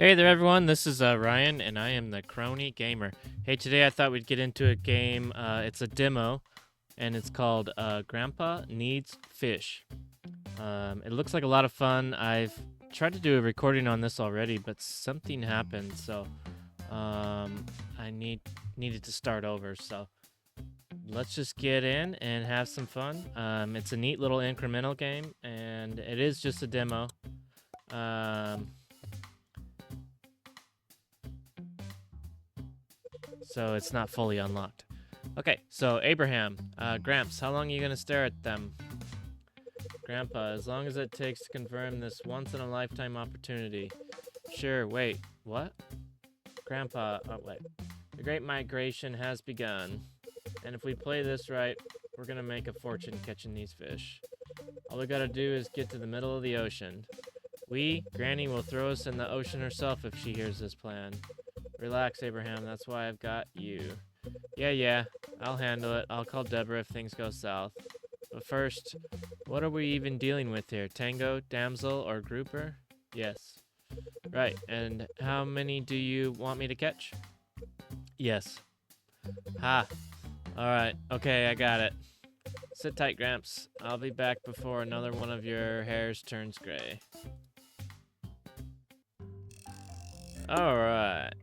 Hey there, everyone. This is Ryan, and I am the Crony Gamer. Hey, today I thought we'd get into a game. It's a demo, and it's called Grandpa Needs Fish. It looks like a lot of fun. I've tried to do a recording on this already, but something happened, so I needed to start over. So let's just get in and have some fun. It's a neat little incremental game, and it is just a demo. So it's not fully unlocked. Okay, so Abraham, Gramps, how long are you gonna stare at them? Grandpa, as long as it takes to confirm this once-in-a-lifetime opportunity. Sure, wait, what? Grandpa, oh wait. The Great Migration has begun, and if we play this right, we're gonna make a fortune catching these fish. All we gotta do is get to the middle of the ocean. Granny will throw us in the ocean herself if she hears this plan. Relax, Abraham, that's why I've got you. Yeah, I'll handle it. I'll call Deborah if things go south. But first, what are we even dealing with here? Tango, damsel, or grouper? Yes. Right, and how many do you want me to catch? Yes. Ha. Alright, okay, I got it. Sit tight, Gramps. I'll be back before another one of your hairs turns gray. Alright.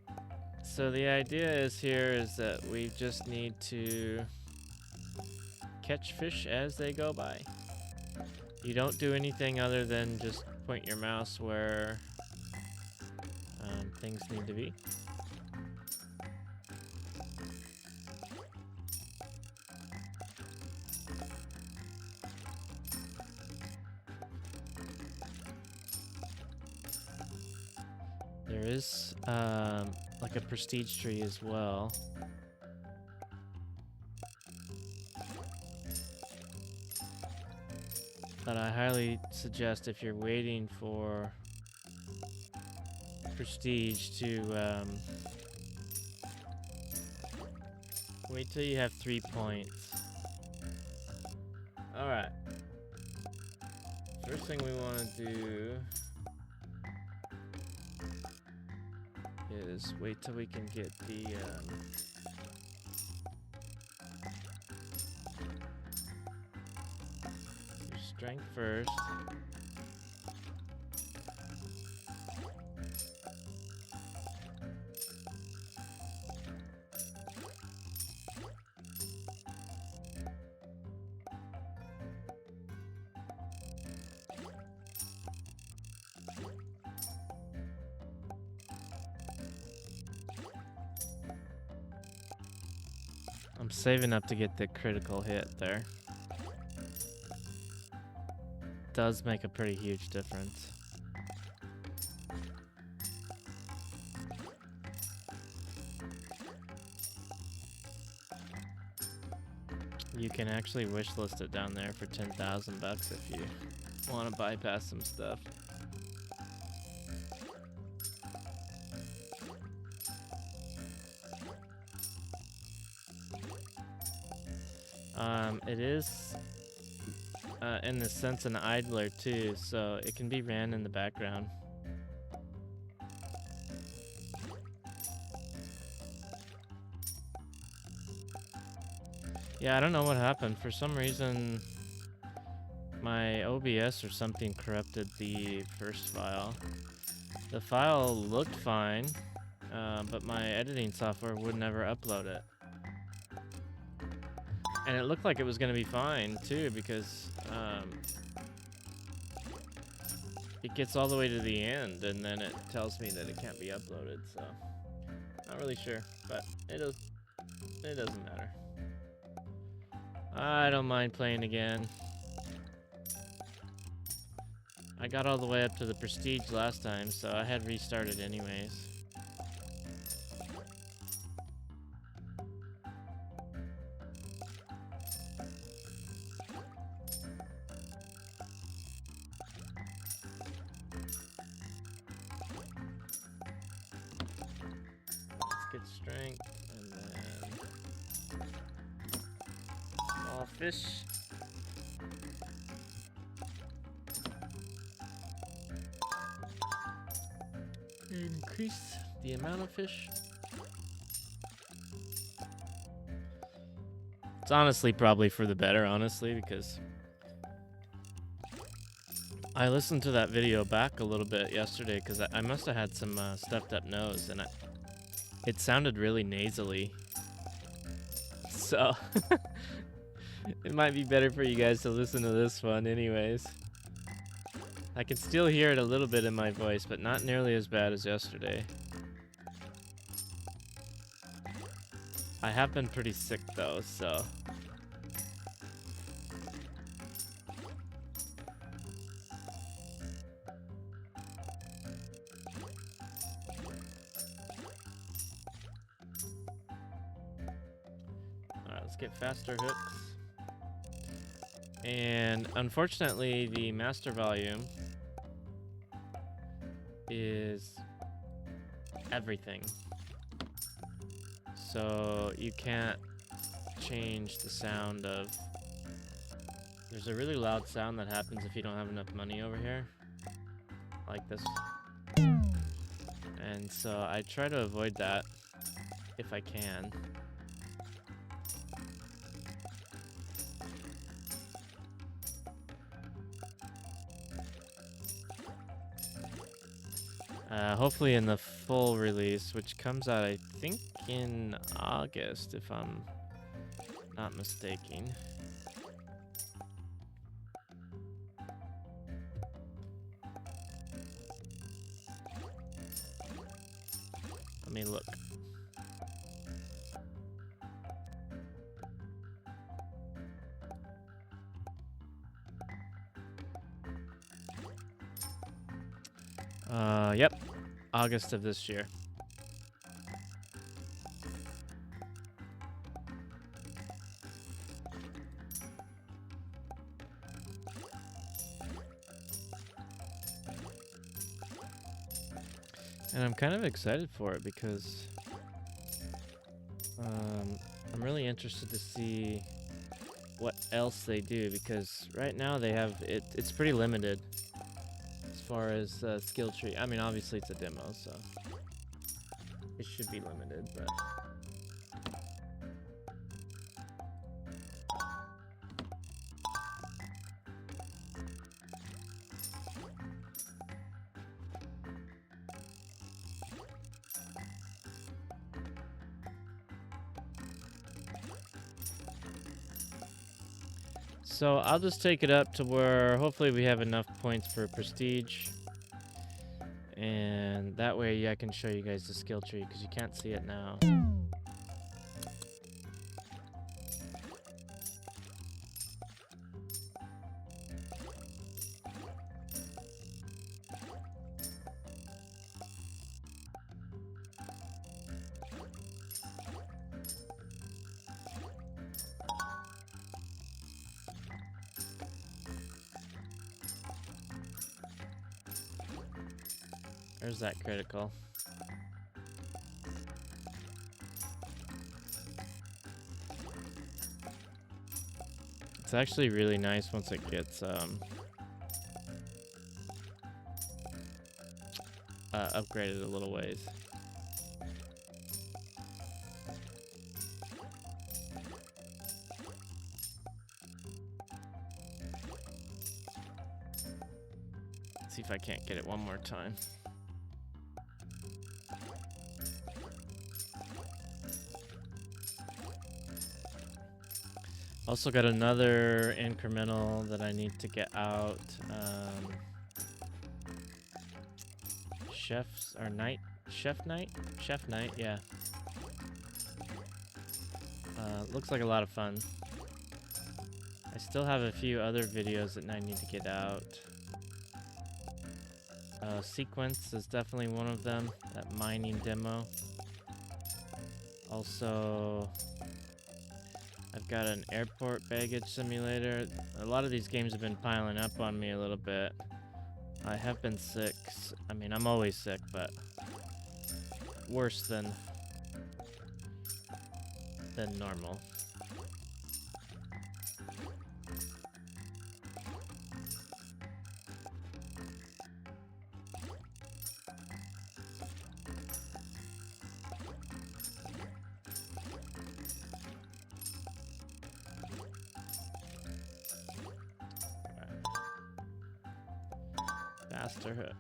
So the idea is that we just need to catch fish as they go by. You don't do anything other than just point your mouse where things need to be. There is like a prestige tree as well. But I highly suggest if you're waiting for prestige to wait till you have 3 points. Alright. First thing we want to do is wait till we can get the strength first. I'm saving up to get the critical hit there. Does make a pretty huge difference. You can actually wishlist it down there for 10,000 bucks if you want to bypass some stuff. It is in the sense an idler too, so it can be ran in the background. Yeah, I don't know what happened. For some reason, my OBS or something corrupted the first file. The file looked fine, but my editing software would never upload it. And it looked like it was going to be fine, too, because it gets all the way to the end, and then it tells me that it can't be uploaded, so not really sure, but it doesn't matter. I don't mind playing again. I got all the way up to the prestige last time, so I had restarted anyways. Let's get strength, and then small fish. Increase the amount of fish. It's honestly probably for the better, honestly, because I listened to that video back a little bit yesterday because I must have had some stuffed up nose, and it sounded really nasally. So it might be better for you guys to listen to this one anyways. I can still hear it a little bit in my voice, but not nearly as bad as yesterday. I have been pretty sick though, so. Alright, let's get faster hooks. And unfortunately, the master volume is everything. So you can't change the sound of... There's a really loud sound that happens if you don't have enough money over here. Like this. And so I try to avoid that if I can. Hopefully in the full release, which comes out, I think, in August, if I'm not mistaken. Let me look. Yep. August of this year. And I'm kind of excited for it because I'm really interested to see what else they do, because right now they have it's pretty limited as far as skill tree. I mean, obviously it's a demo, so it should be limited, but so I'll just take it up to where hopefully we have enough points for prestige. And that way I can show you guys the skill tree because you can't see it now. There's that critical. It's actually really nice once it gets upgraded a little ways. Let's see if I can't get it one more time. Also got another incremental that I need to get out. Chef Night, yeah. Looks like a lot of fun. I still have a few other videos that I need to get out. Sequence is definitely one of them, that mining demo. Also, I've got an airport baggage simulator. A lot of these games have been piling up on me a little bit. I have been sick. I mean, I'm always sick, but worse than normal. Master hook.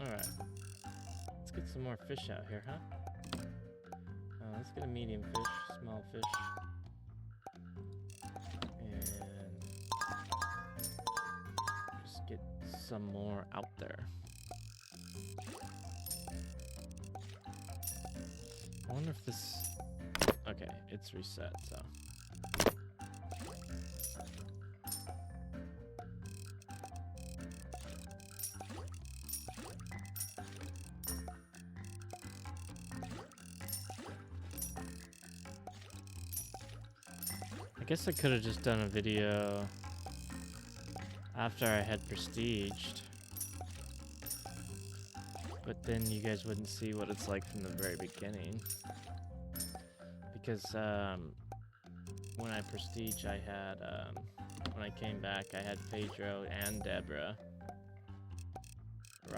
Alright. Let's get some more fish out here, huh? Let's get a medium fish, small fish. And just get some more out there. I wonder if this... Okay, it's reset, so... I guess I could have just done a video after I had prestiged, but then you guys wouldn't see what it's like from the very beginning. Because when I prestige, I had when I came back, I had Pedro and Deborah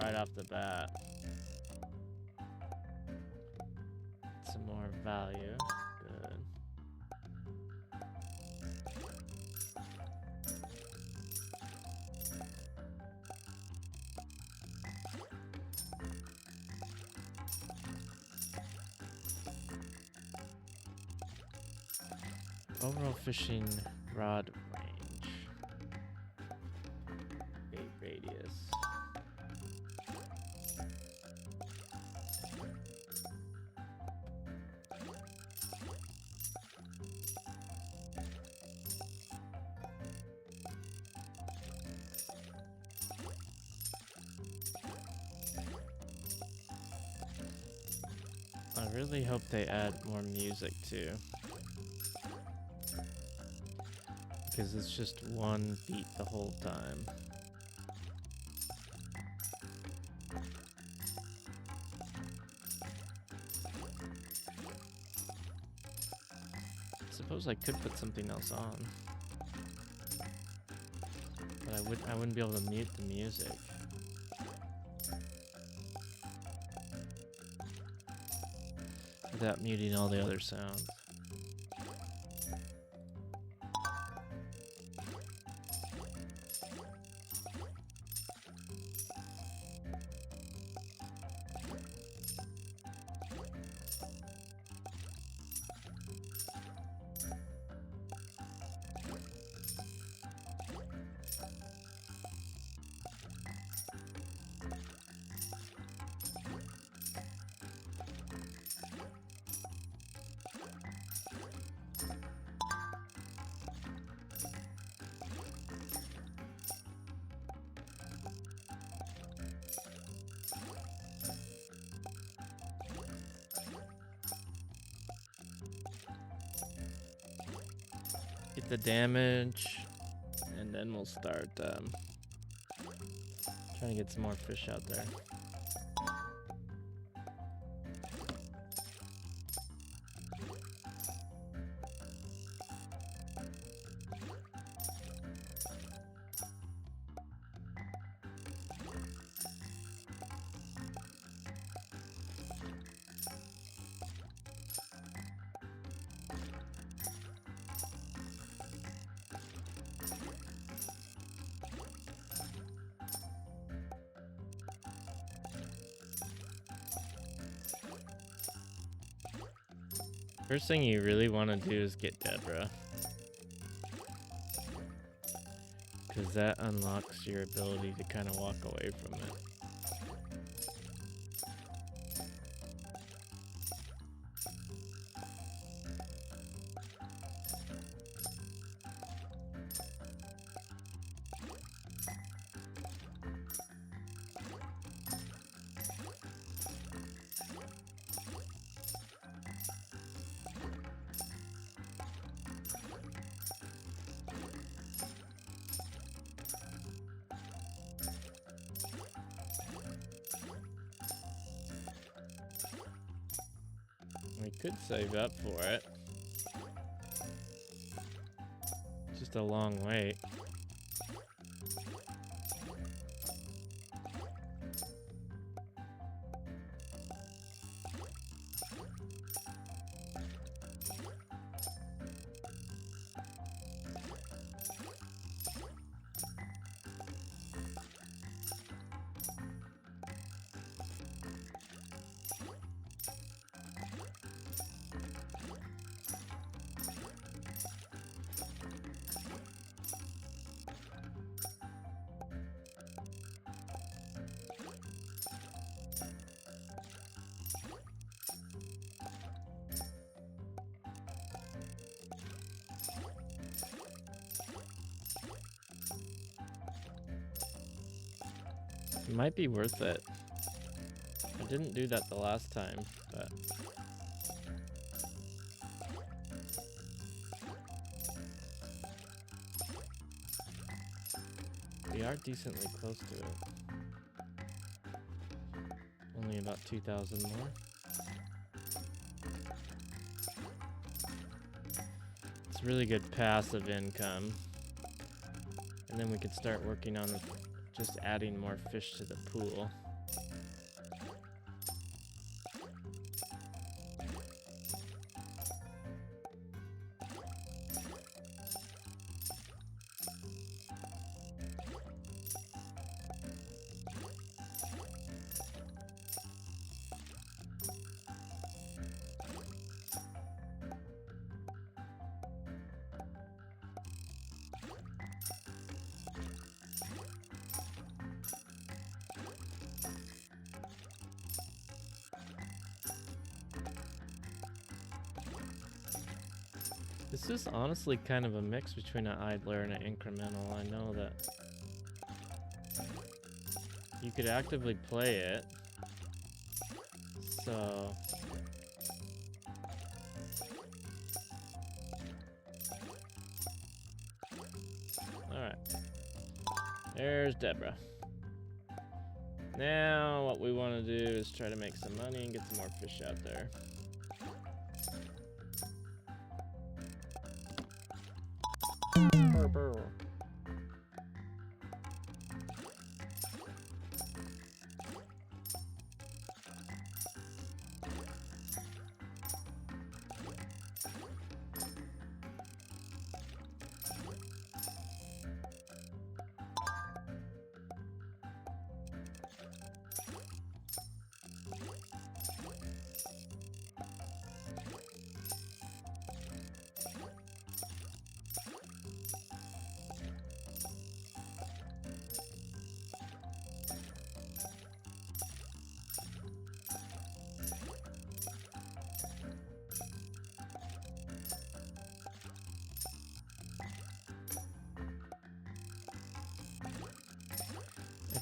right off the bat. Some more value. Good. Overall fishing rod range. Bait radius. I really hope they add more music too. Because it's just one beat the whole time. I suppose I could put something else on. But I wouldn't be able to mute the music. Without muting all the other sounds. Get the damage, and then we'll start trying to get some more fish out there. First thing you really want to do is get Deborah. Because that unlocks your ability to kind of walk away from it. Could save up for it. Just a long wait. It might be worth it. I didn't do that the last time, but... we are decently close to it. Only about 2,000 more. It's really good passive income. And then we could start working on just adding more fish to the pool. This is honestly kind of a mix between an idler and an incremental. I know that you could actively play it. So alright. There's Deborah. Now what we want to do is try to make some money and get some more fish out there. Burr, burr.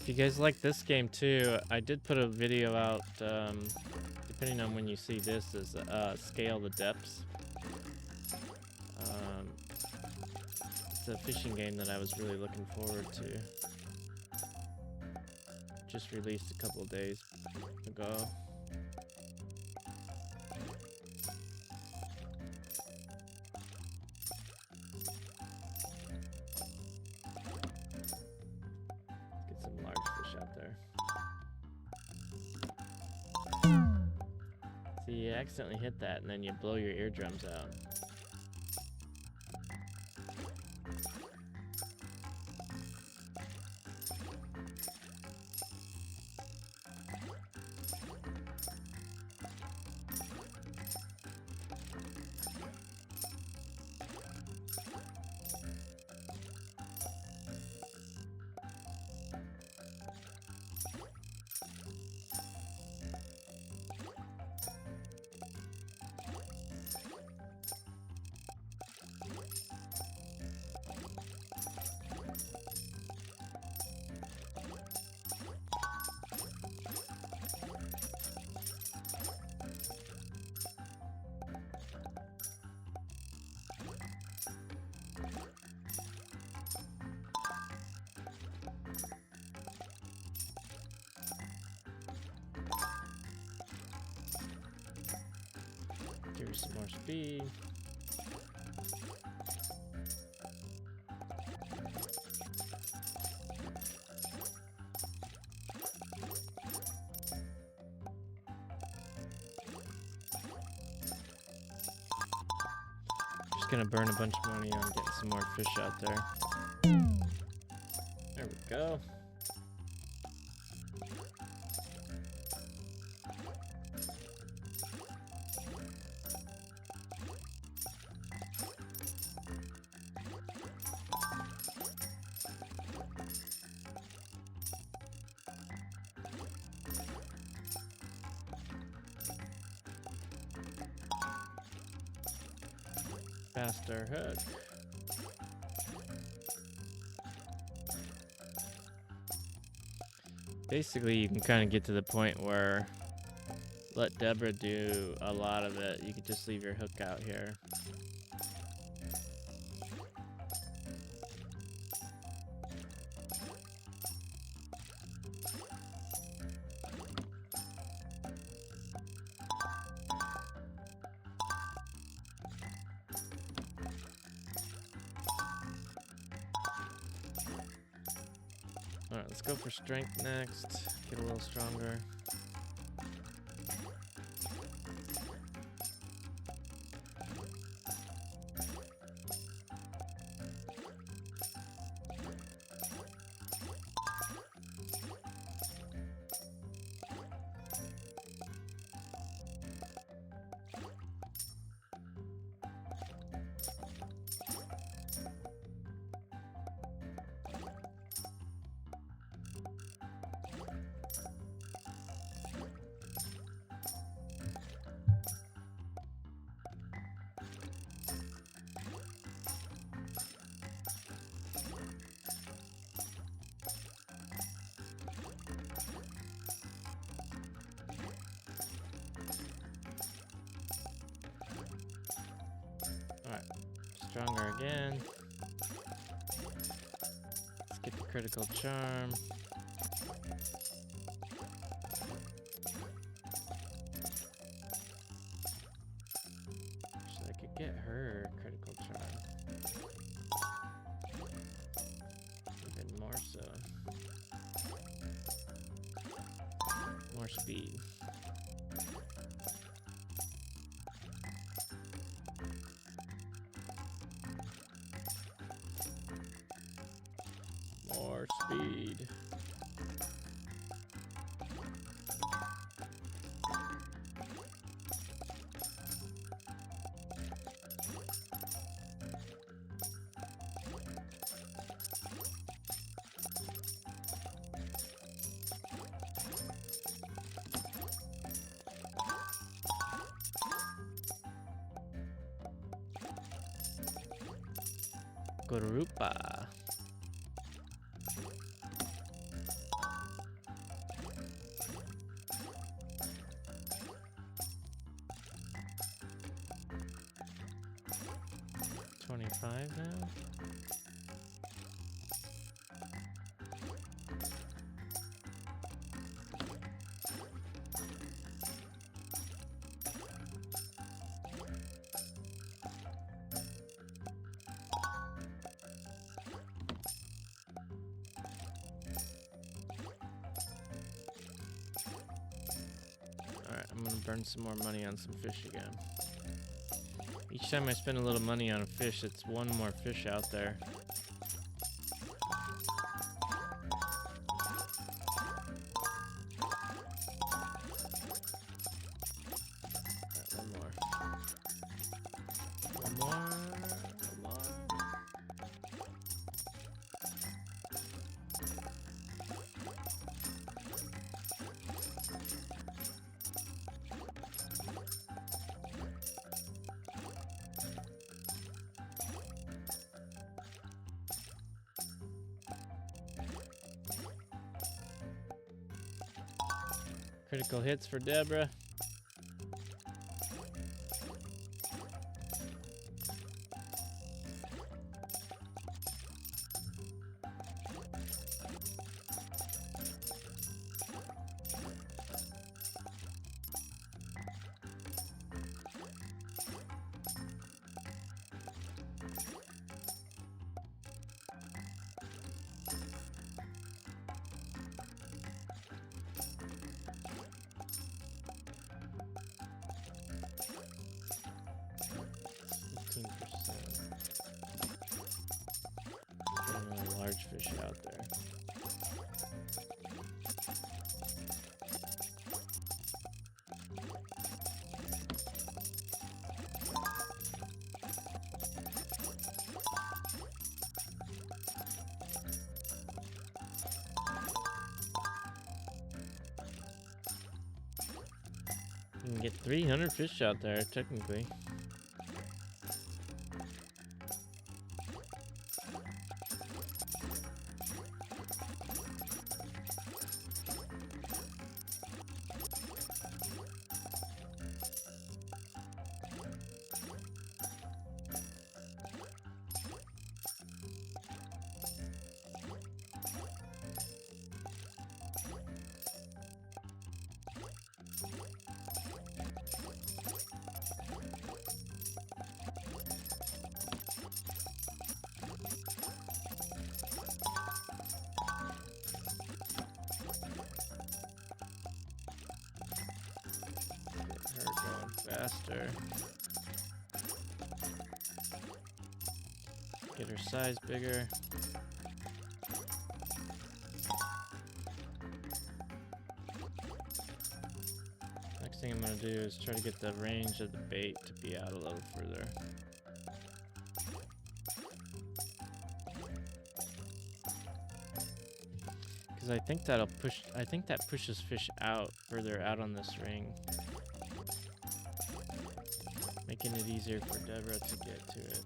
If you guys like this game too, I did put a video out, depending on when you see this, is Scale the Depths. It's a fishing game that I was really looking forward to. Just released a couple of days ago. You accidentally hit that and then you blow your eardrums out. you some more speed. Just gonna burn a bunch of money on getting some more fish out there. There we go. Faster hook. Basically, you can kind of get to the point where let Deborah do a lot of it. You could just leave your hook out here. Alright, let's go for strength next. Get a little stronger. Alright, stronger again. Let's get the critical charm. So I could get her critical charm. Even more so. More speed. More speed. Garupa. $25 now. Alright, I'm gonna burn some more money on some fish again. Each time I spend a little money on a fish, it's one more fish out there. Alright, one more. One more. One more. Critical hits for Deborah. You can get 300 fish out there, technically. Get her going faster. Get her size bigger. Next thing I'm gonna do is try to get the range of the bait to be out a little further. Because I think that pushes fish out further out on this ring, making it easier for Deborah to get to it.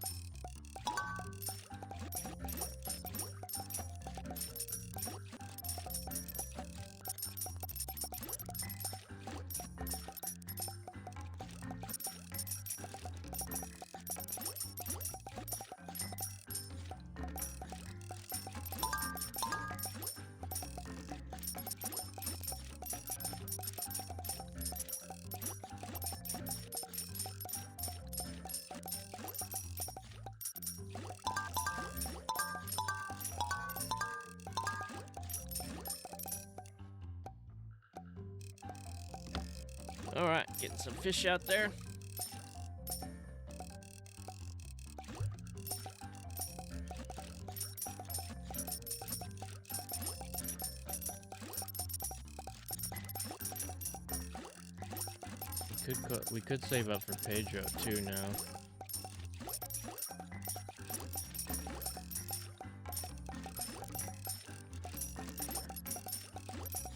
Alright, getting some fish out there. We could save up for Pedro too now.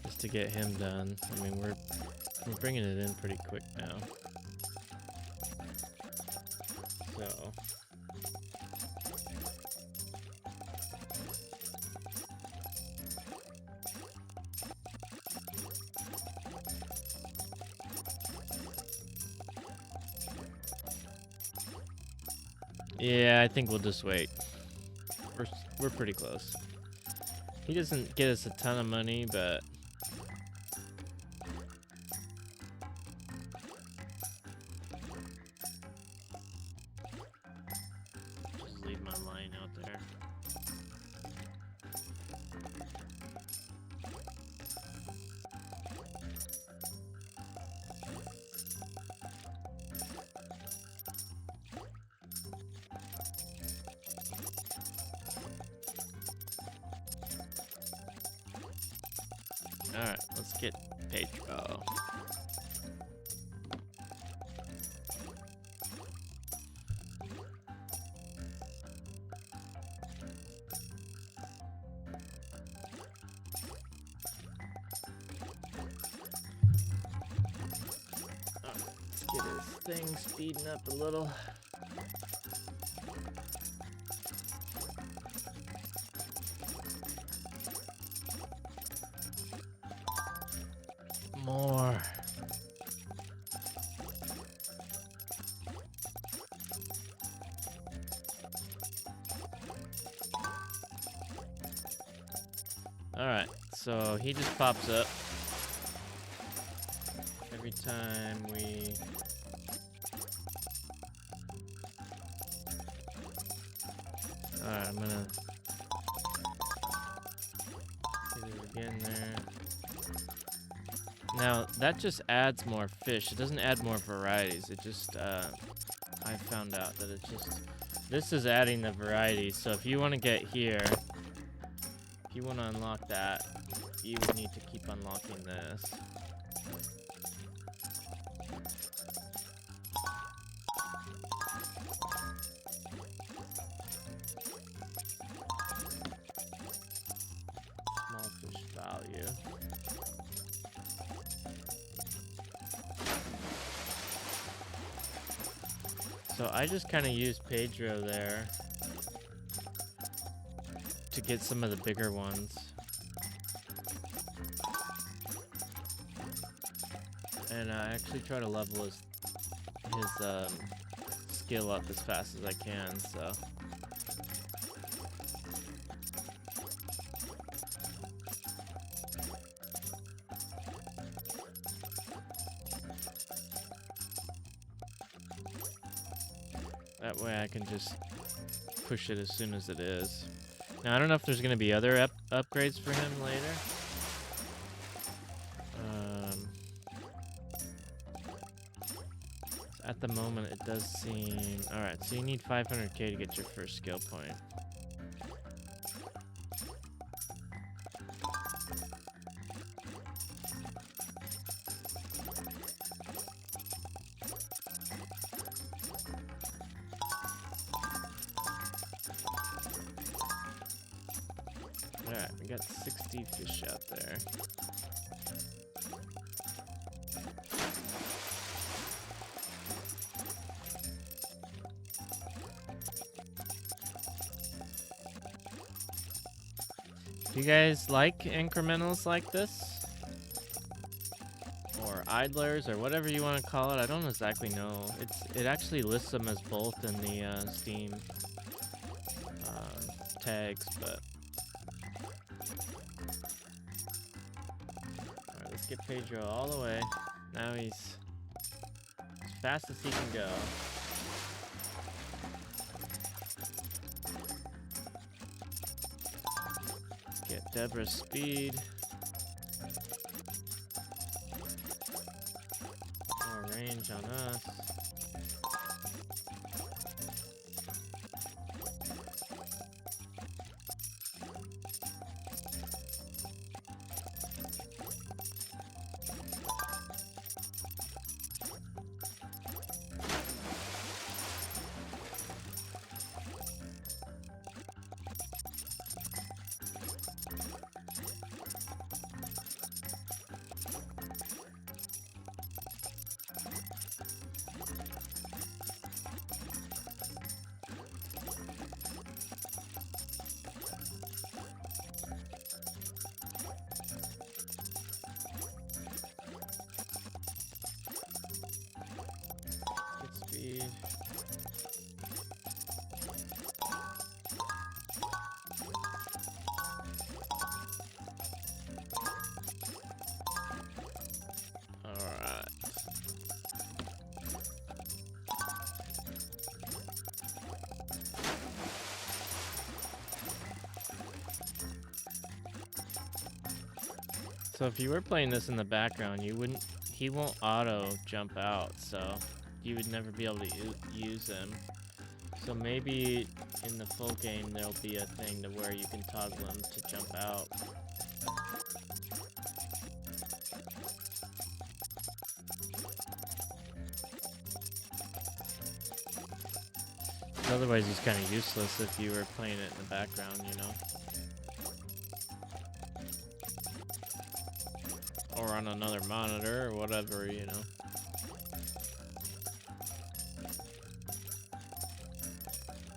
Just to get him done. I mean, we're bringing it in pretty quick now. So yeah, I think we'll just wait. We're pretty close. He doesn't get us a ton of money, but just leave my line out there. Alright, let's get Pedro. Let's get his thing speeding up a little. More. Alright, so he just pops up every time we... Alright, I'm gonna hit it again there. Now, that just adds more fish. It doesn't add more varieties. It just, I found out that it just... This is adding the variety. So if you want to get here, if you want to unlock that, you would need to keep unlocking this. Small fish value. So I just kind of used Pedro there to get some of the bigger ones. And I actually try to level his skill up as fast as I can, so. That way I can just push it as soon as it is. Now, I don't know if there's going to be other upgrades for him later. At the moment, it does seem... Alright, so you need 500k to get your first skill point. Alright, we got 60 fish out there. Do you guys like incrementals like this? Or idlers, or whatever you want to call it? I don't exactly know. It actually lists them as both in the Steam tags, but... Alright, let's get Pedro all the way. Now he's as fast as he can go. Get Deborah's speed. More range on us. Speed. Alright. So if you were playing this in the background, he won't auto jump out, so you would never be able to use him. So maybe in the full game there'll be a thing to where you can toggle him to jump out. Otherwise he's kind of useless if you were playing it in the background, you know? Or on another monitor or whatever, you know?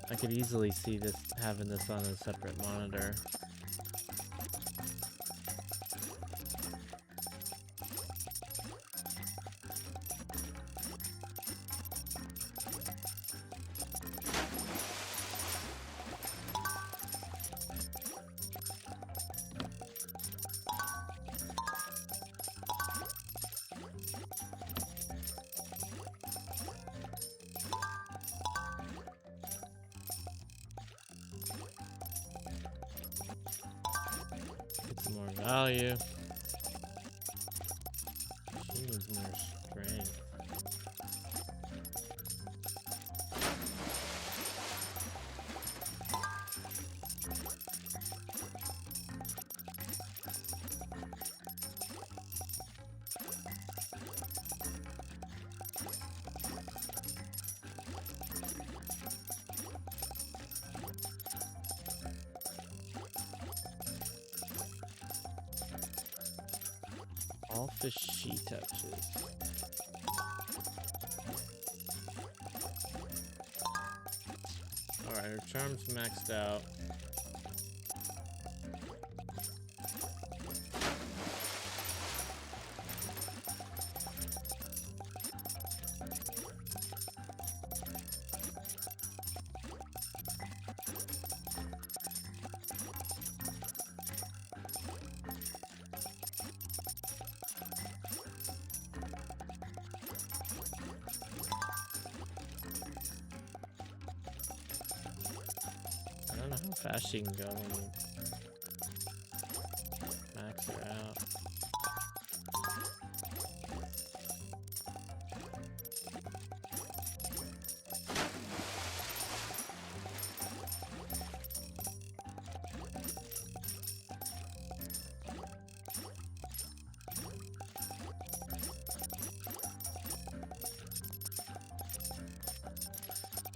I could easily see this having this on a separate monitor. More value. She needs more strength. All fish she touches. Alright, her charm's maxed out. I don't know how fast she can go when you max her out.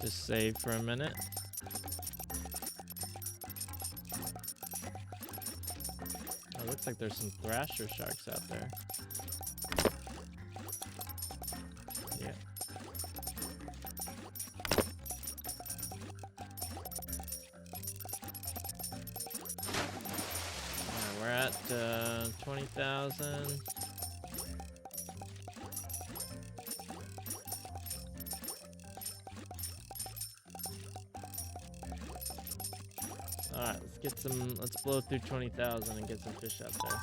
Just save for a minute. Oh, looks like there's some thrasher sharks out there. Yeah. Alright, we're at 20,000. Alright, let's blow through 20,000 and get some fish out there.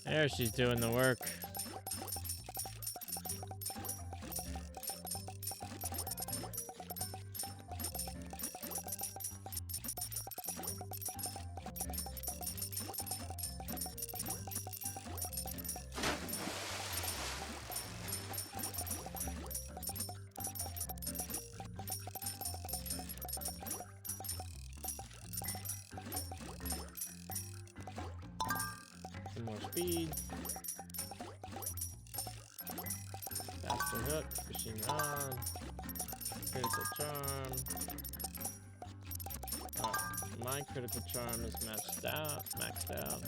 There, she's doing the work. Some more speed. Faster hook, fishing rod, critical charm. My critical charm is maxed out. Faster hook.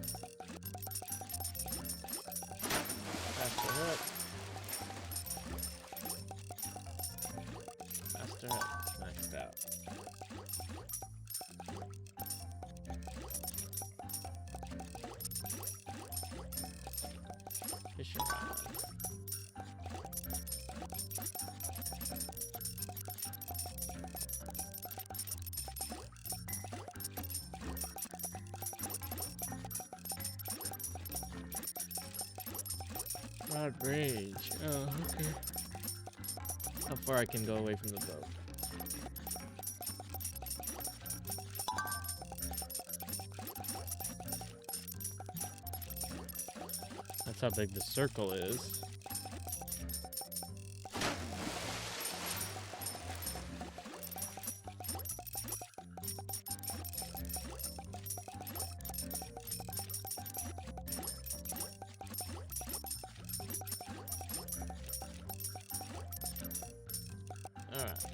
Faster hook, maxed out. Fishing rod. Rod rage. Oh, okay. How far I can go away from the boat. That's how big the circle is. Alright.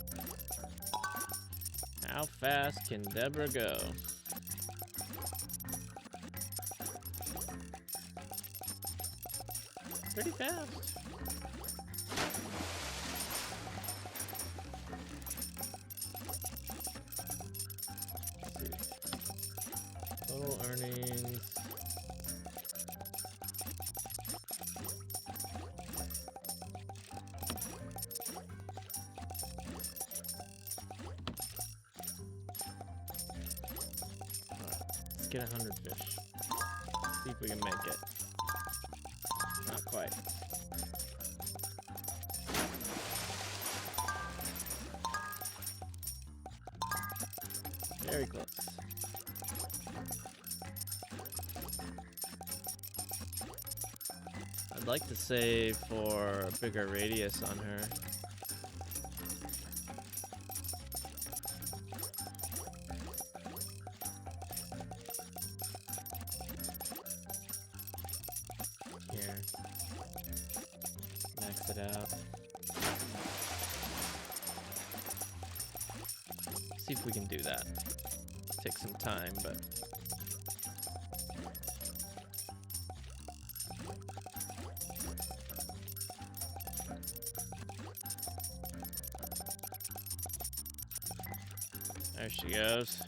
How fast can Deborah go? Pretty fast. Let's see. Total earnings. Let's get 100 fish. See if we can make it. Not quite. Very close. I'd like to save for a bigger radius on her. see if we can do that. Take some time, but... There she goes.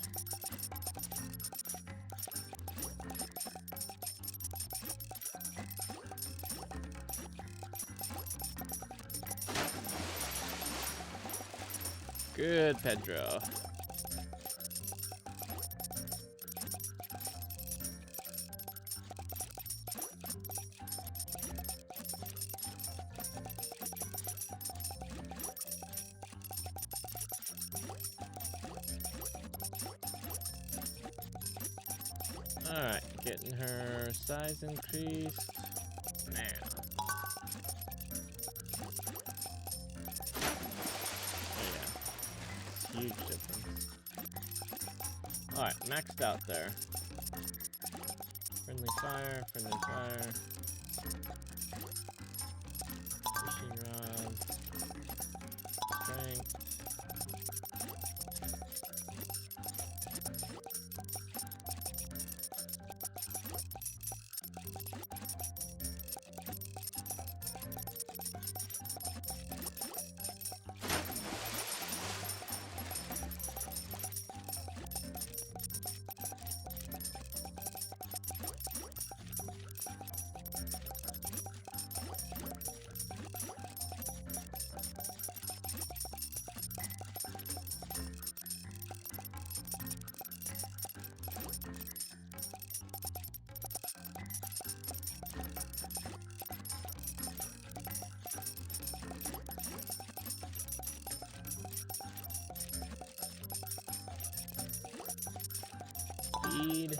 Good, Pedro. Alright, getting her size increased now. There you go. Huge difference. Alright, maxed out there. Friendly fire, friendly fire. Fishing rod. Strength. Speed.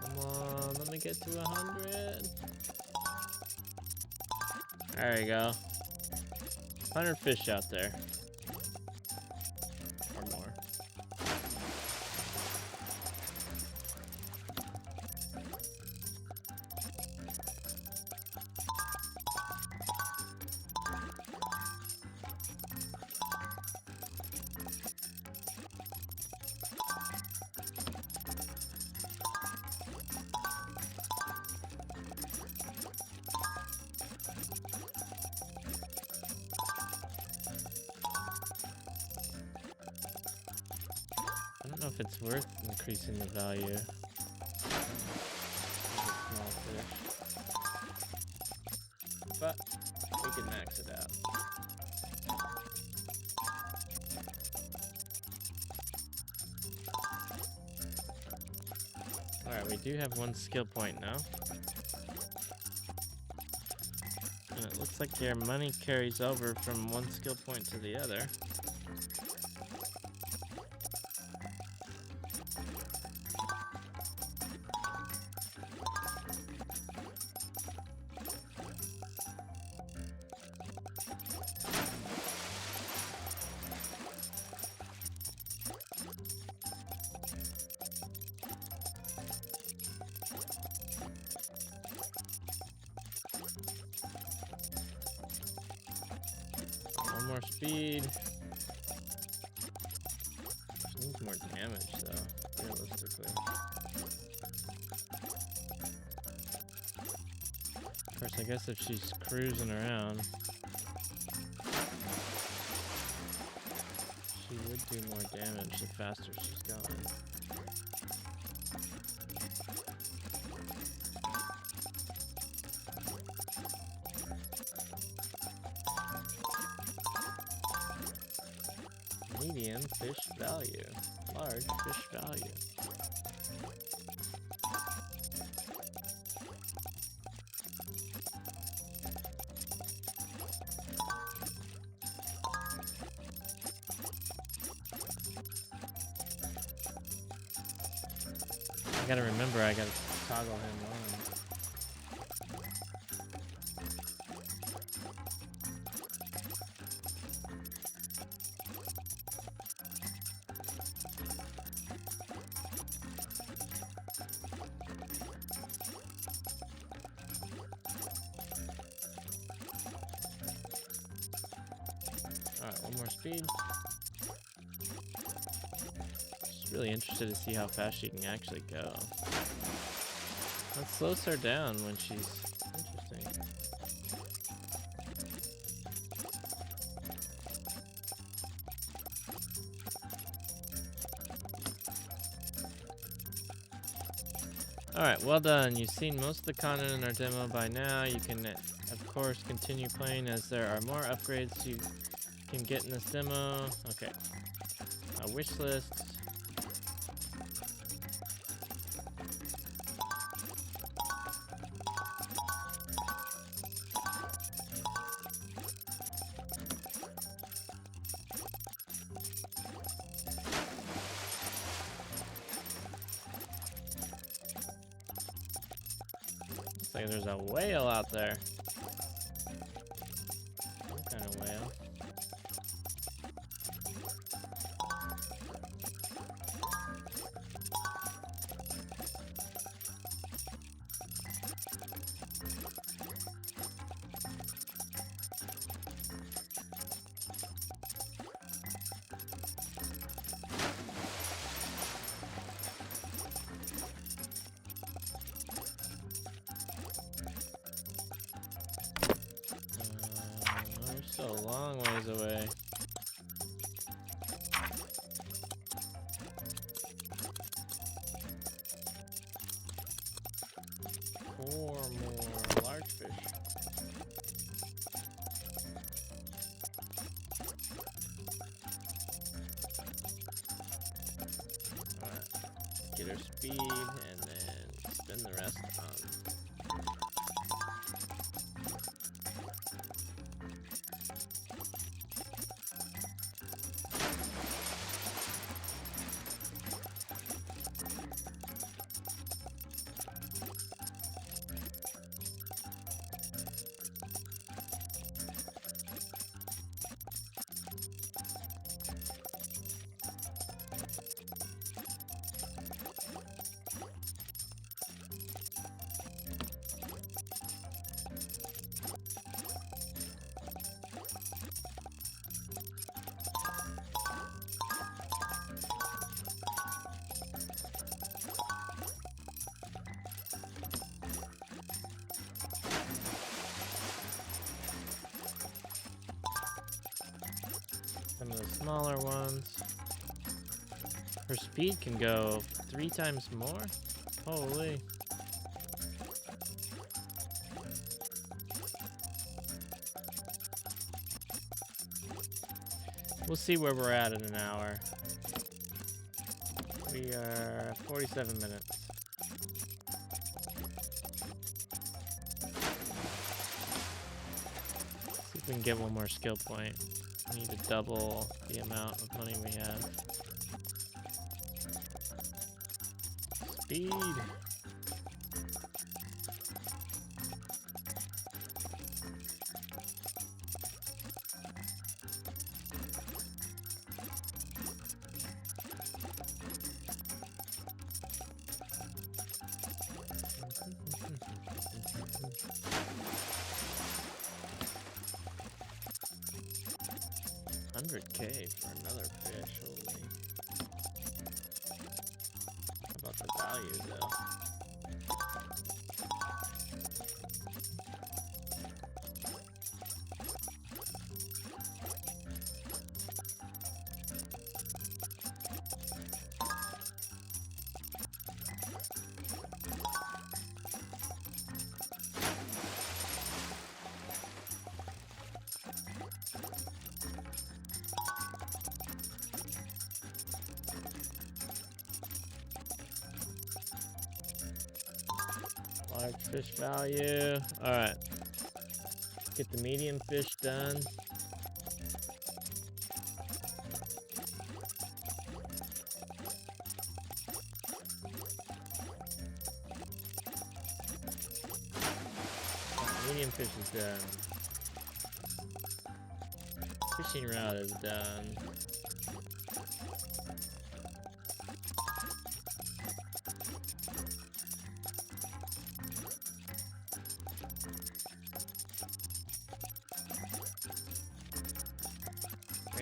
Come on, let me get to 100. There you go. 100 fish out there. Or more. I don't know if it's worth increasing the value of the small fish, but we can max it out. Alright, we do have one skill point now. And it looks like your money carries over from one skill point to the other. One more speed. She needs more damage though, realistically. Of course, I guess if she's cruising around, she would do more damage the faster she's going. Medium fish value. Large fish value. I gotta remember I gotta toggle him on. One more speed. Just really interested to see how fast she can actually go. That slows her down when she's interesting. Alright, well done. You've seen most of the content in our demo by now. You can, of course, continue playing as there are more upgrades you can get in this demo. Okay. A wish list. Looks like there's a whale out there. What kind of whale? We're still a long ways away. Four more large fish. Alright, get her speed and then spin the rest on. Some of the smaller ones. Her speed can go 3 times more? Holy. We'll see where we're at in an hour. We are 47 minutes. See if we can get one more skill point. We need to double the amount of money we have. Speed. $100K for another fish, holy. How about the value though? Large fish value. Alright. Get the medium fish done. Medium fish is done. Fishing rod is done.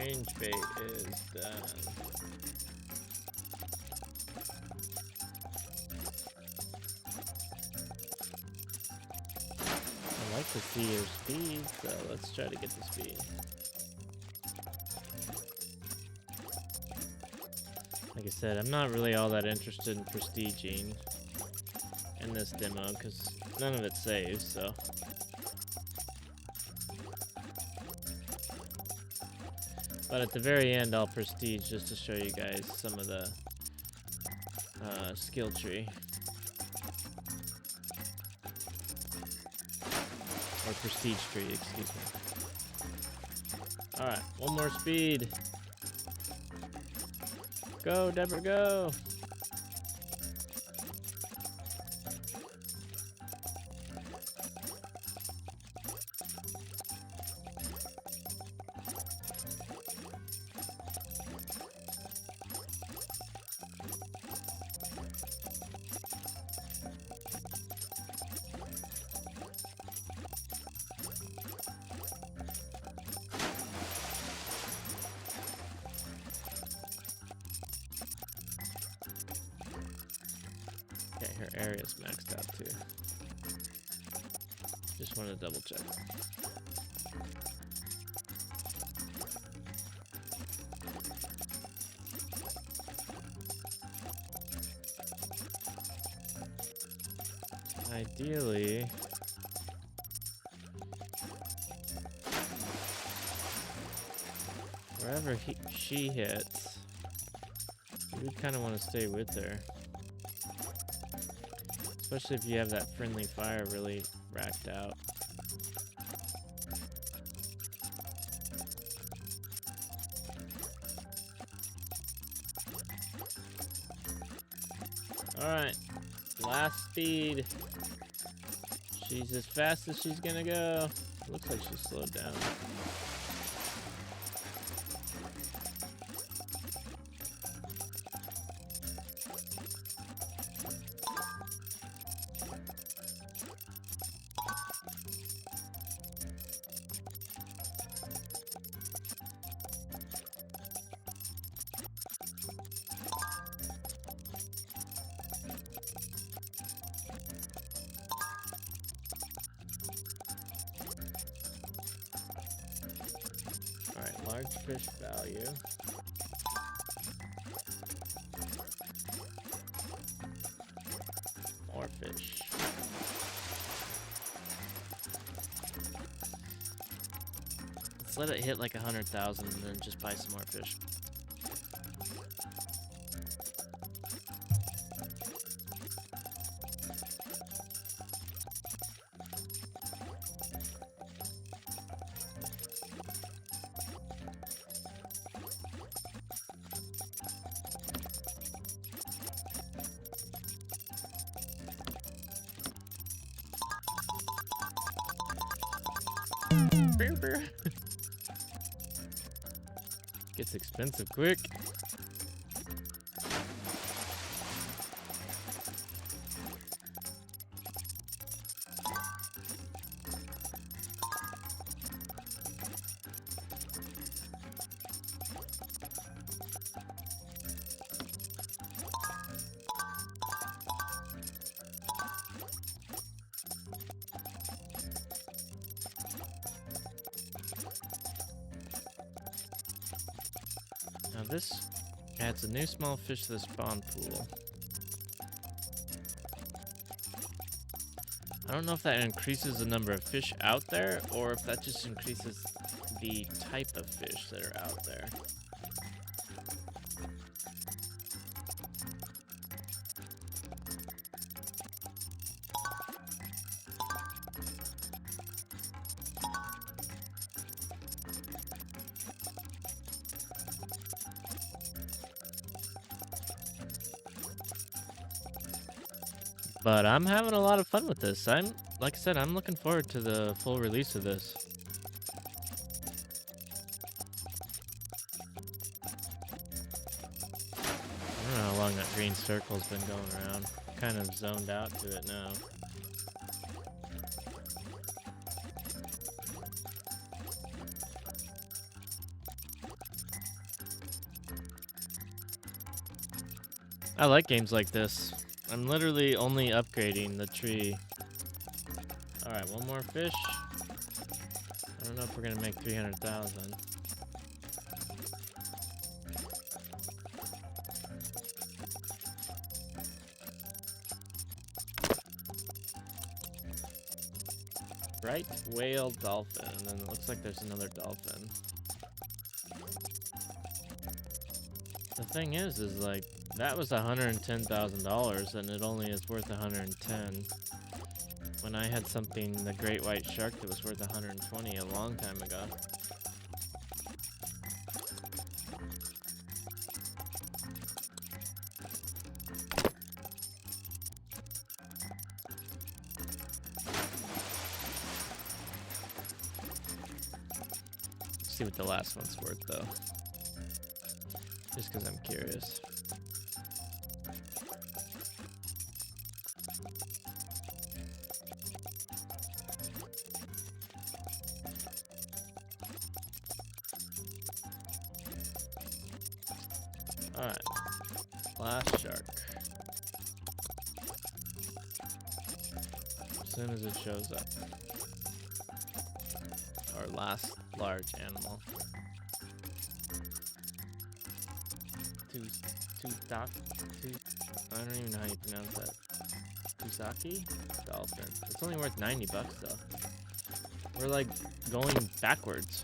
Range bait is done. I'd like to see your speed, so let's try to get the speed. Like I said, I'm not really all that interested in prestiging in this demo because none of it saves, so. But at the very end, I'll prestige just to show you guys some of the skill tree. Or prestige tree, excuse me. Alright, one more speed. Go, Deborah, go! Okay, her area's maxed out too. Just wanted to double check. Ideally, wherever she hits, you would kind of want to stay with her. Especially if you have that friendly fire really racked out. Alright, last speed. She's as fast as she's gonna go. Looks like she's slowed down. Alright, large fish value. More fish. Let's let it hit like 100,000 and then just buy some more fish. Gets expensive quick. Now this adds a new small fish to the spawn pool. I don't know if that increases the number of fish out there, or if that just increases the type of fish that are out there. But I'm having a lot of fun with this. Like I said, I'm looking forward to the full release of this. I don't know how long that green circle's been going around. Kind of zoned out to it now. I like games like this. I'm literally only upgrading the tree. Alright, one more fish. I don't know if we're gonna make 300,000. Right whale dolphin, and then it looks like there's another dolphin. The thing is like, that was $110,000 and it only is worth 110. When I had something, the great white shark, that was worth 120 a long time ago. Let's see what the last one's worth though. Just because I'm curious. Alright. Last shark. As soon as it shows up. Or last large animal. I don't even know how you pronounce that. Tusaki? Dolphin. It's only worth 90 bucks though. We're like going backwards.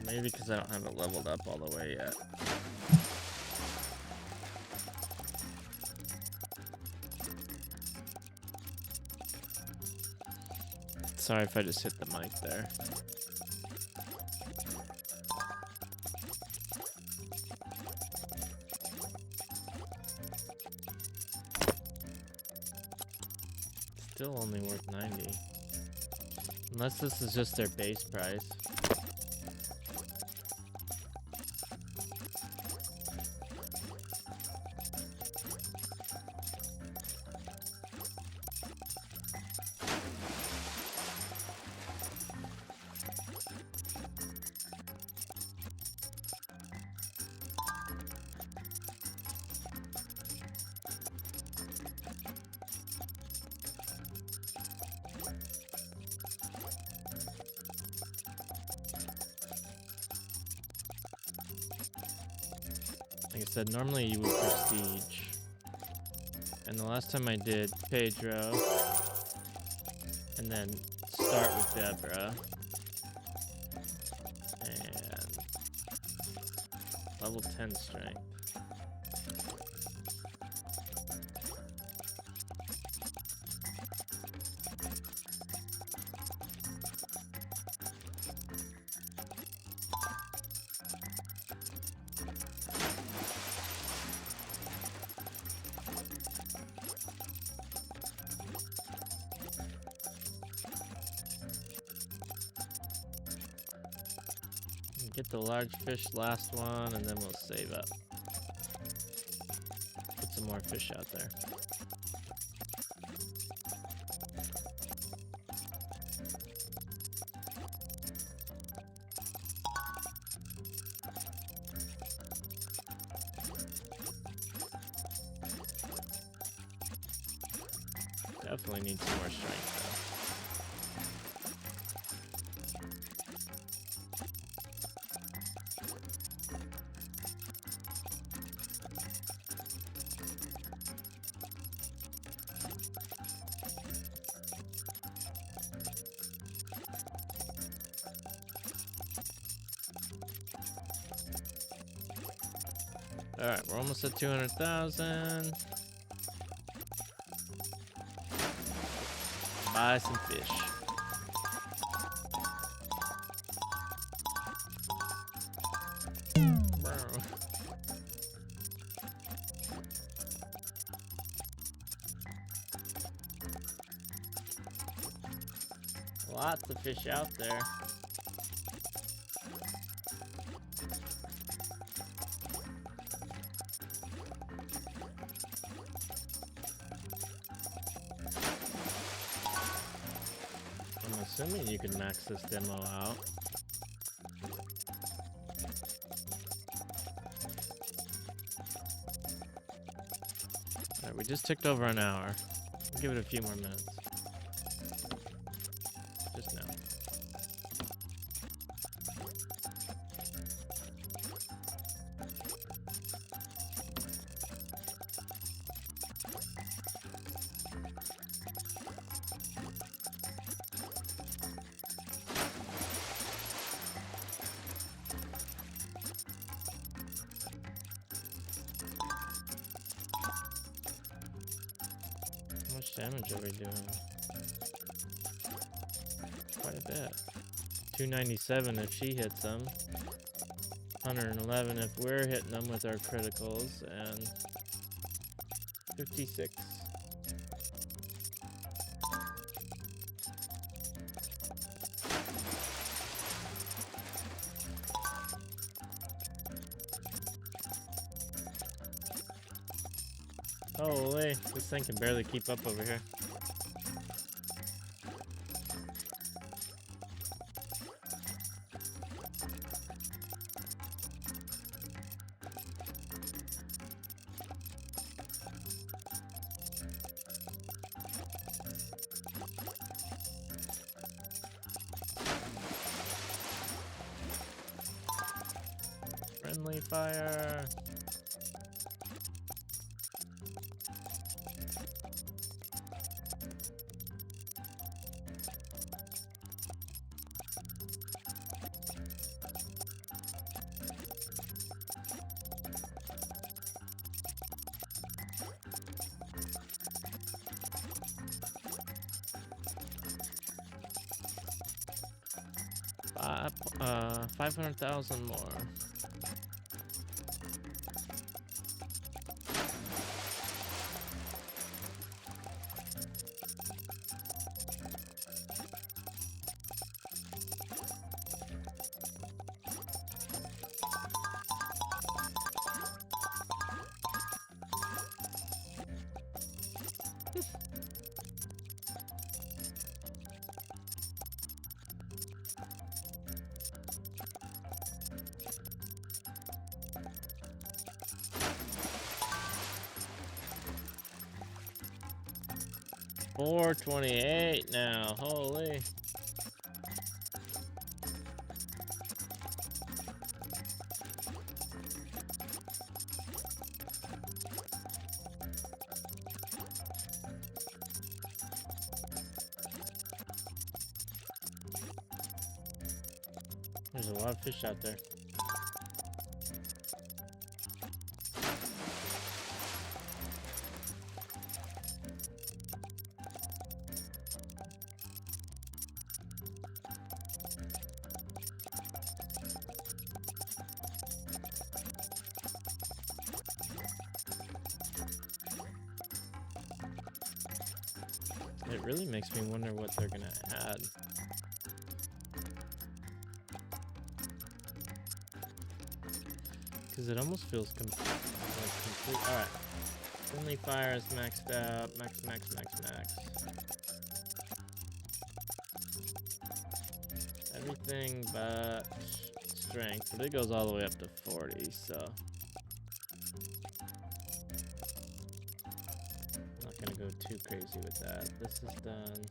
Maybe because I don't have it leveled up all the way yet. Sorry if I just hit the mic there. Still only worth 90. Unless this is just their base price. Like I said, normally you would prestige. And the last time I did Pedro, and then start with Deborah, and level 10 strength. Get the large fish last one, and then we'll save up. Put some more fish out there. Definitely need some more strength though. Alright, we're almost at 200,000. Buy some fish. Lots of fish out there. I'm assuming you can max this demo out. Alright, we just ticked over an hour. We'll give it a few more minutes. Just now. How much damage are we doing? Quite a bit. 297 if she hits them. 111 if we're hitting them with our criticals, and 56. Holy, this thing can barely keep up over here. Friendly fire. Five, 500,000 more. $428 now. Holy. There's a lot of fish out there. It really makes me wonder what they're gonna add. Because it almost feels complete. Alright. Friendly fire is maxed out. Max. Everything but strength. But it goes all the way up to 40, so. Not gonna go too crazy with that. This is done.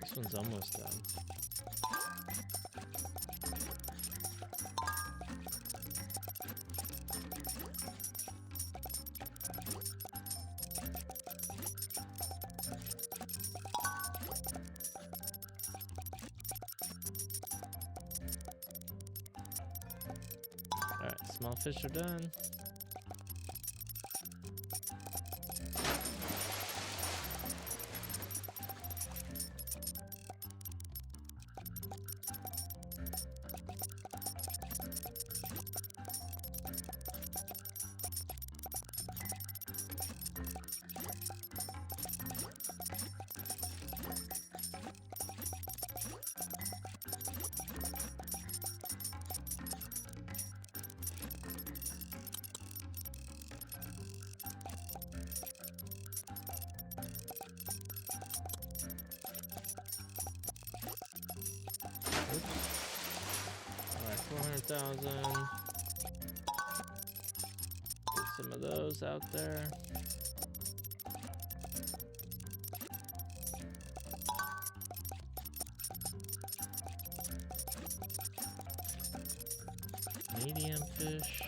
This one's almost done. Alright, small fish are done. 200,000. Get some of those out there. Medium fish.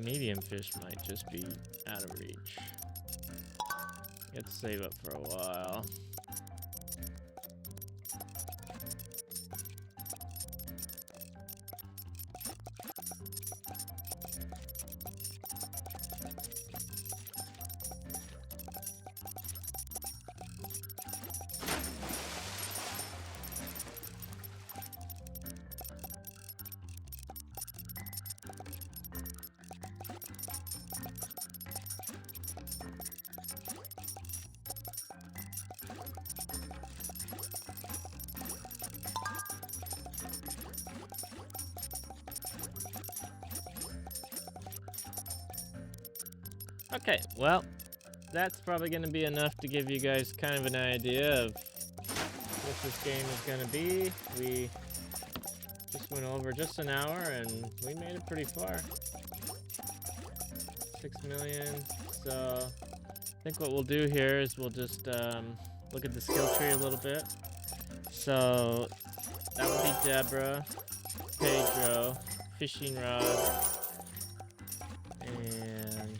Medium fish might just be out of reach. Let's save up for a while. Okay, well, that's probably going to be enough to give you guys kind of an idea of what this game is going to be. We just went over just an hour and we made it pretty far. 6 million. So I think what we'll do here is we'll just look at the skill tree a little bit. So that would be Deborah, Pedro, fishing rod, and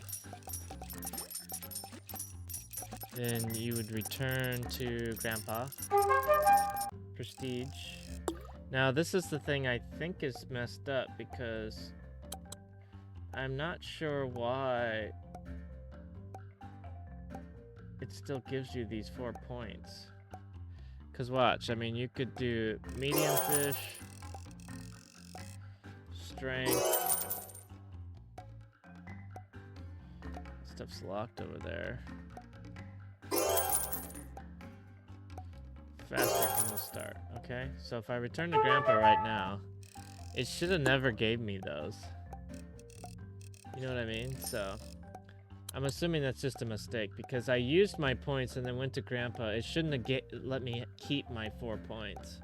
then you would return to Grandpa. Prestige. Now this is the thing I think is messed up because I'm not sure why it still gives you these 4 points. Cause watch, I mean you could do medium fish, strength. Stuff's locked over there. Faster from the start. Okay, so if I return to Grandpa right now, it should have never gave me those. You know what I mean? So I'm assuming that's just a mistake because I used my points and then went to Grandpa. It shouldn't have let me keep my 4 points.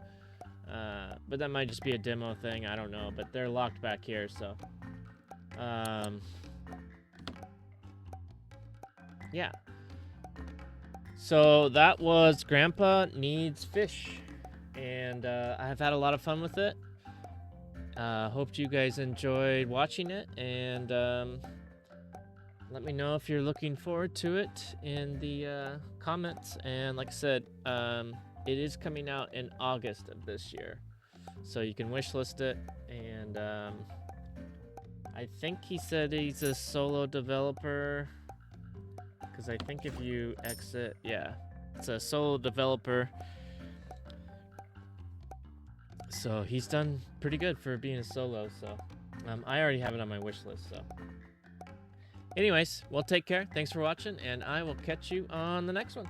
But that might just be a demo thing. I don't know. But they're locked back here, so yeah. So that was Grandpa Needs Fish, and I have had a lot of fun with it. Hope you guys enjoyed watching it, and let me know if you're looking forward to it in the comments. And like I said, it is coming out in August of this year, so you can wishlist it. And I think he said he's a solo developer. Because I think if you exit, yeah, it's a solo developer. So he's done pretty good for being a solo. So I already have it on my wish list. So anyways, well, take care. Thanks for watching, and I will catch you on the next one.